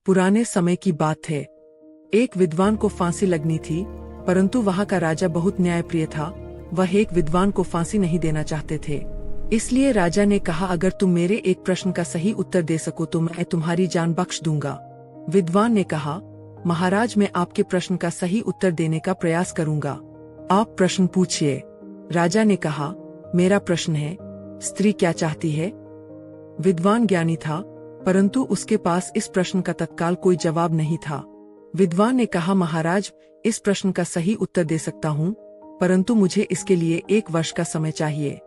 पुराने समय की बात है। एक विद्वान को फांसी लगनी थी, परंतु वहां का राजा बहुत न्यायप्रिय था। वह एक विद्वान को फांसी नहीं देना चाहते थे। इसलिए राजा ने कहा, अगर तुम मेरे एक प्रश्न का सही उत्तर दे सको तो मैं तुम्हारी जान बख्श दूंगा। विद्वान ने कहा, महाराज, मैं आपके प्रश्न का सही उत्तर देने का प्रयास करूंगा। आप प्रश्न पूछिए। राजा ने कहा, मेरा प्रश्न है, स्त्री क्या चाहती है? विद्वान ज्ञानी था, परंतु उसके पास इस प्रश्न का तत्काल कोई जवाब नहीं था। विद्वान ने कहा, महाराज, इस प्रश्न का सही उत्तर दे सकता हूँ, परंतु मुझे इसके लिए 1 वर्ष का समय चाहिए।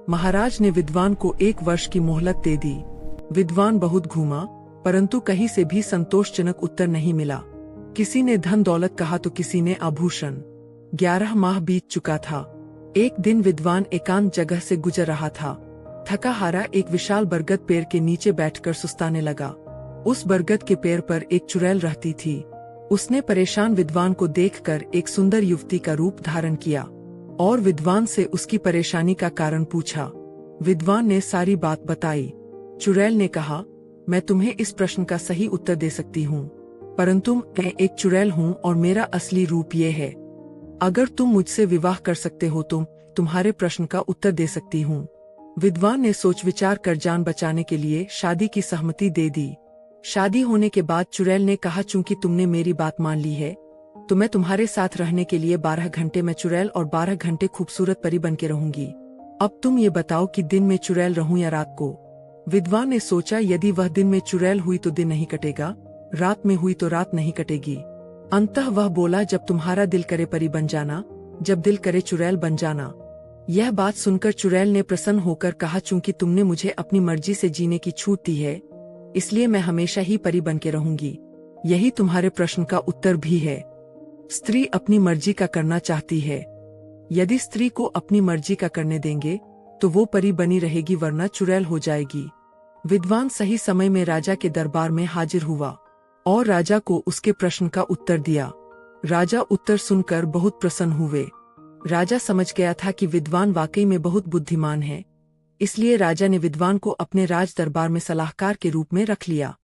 महाराज ने विद्वान को 1 वर्ष की मोहलत दे दी। विद्वान बहुत घूमा, परंतु कहीं से भी संतोषजनक उत्तर नहीं मिला। किसी ने धन दौलत कहा तो किसी ने आभूषण। 11 माह बीत चुका था। एक दिन विद्वान एकांत जगह से गुजर रहा था। थका हारा एक विशाल बरगद पेड़ के नीचे बैठकर सुस्ताने लगा। उस बरगद के पेड़ पर एक चुड़ैल रहती थी। उसने परेशान विद्वान को देखकर एक सुंदर युवती का रूप धारण किया और विद्वान से उसकी परेशानी का कारण पूछा। विद्वान ने सारी बात बताई। चुड़ैल ने कहा, मैं तुम्हें इस प्रश्न का सही उत्तर दे सकती हूँ, परंतु मैं एक चुड़ैल हूँ और मेरा असली रूप ये है। अगर तुम मुझसे विवाह कर सकते हो तो तुम्हारे प्रश्न का उत्तर दे सकती हूँ। विद्वान ने सोच विचार कर जान बचाने के लिए शादी की सहमति दे दी। शादी होने के बाद चुड़ैल ने कहा, चूंकि तुमने मेरी बात मान ली है तो मैं तुम्हारे साथ रहने के लिए 12 घंटे में चुड़ैल और 12 घंटे खूबसूरत परी बन के रहूंगी। अब तुम ये बताओ कि दिन में चुड़ैल रहूं या रात को? विद्वान ने सोचा, यदि वह दिन में चुड़ैल हुई तो दिन नहीं कटेगा, रात में हुई तो रात नहीं कटेगी। अंततः वह बोला, जब तुम्हारा दिल करे परी बन जाना, जब दिल करे चुड़ैल बन जाना। यह बात सुनकर चुड़ैल ने प्रसन्न होकर कहा, चूंकि तुमने मुझे अपनी मर्जी से जीने की छूट दी है, इसलिए मैं हमेशा ही परी बन के रहूंगी। यही तुम्हारे प्रश्न का उत्तर भी है। स्त्री अपनी मर्जी का करना चाहती है। यदि स्त्री को अपनी मर्जी का करने देंगे तो वो परी बनी रहेगी, वरना चुड़ैल हो जाएगी। विद्वान सही समय में राजा के दरबार में हाजिर हुआ और राजा को उसके प्रश्न का उत्तर दिया। राजा उत्तर सुनकर बहुत प्रसन्न हुए। राजा समझ गया था कि विद्वान वाकई में बहुत बुद्धिमान है, इसलिए राजा ने विद्वान को अपने राज दरबार में सलाहकार के रूप में रख लिया।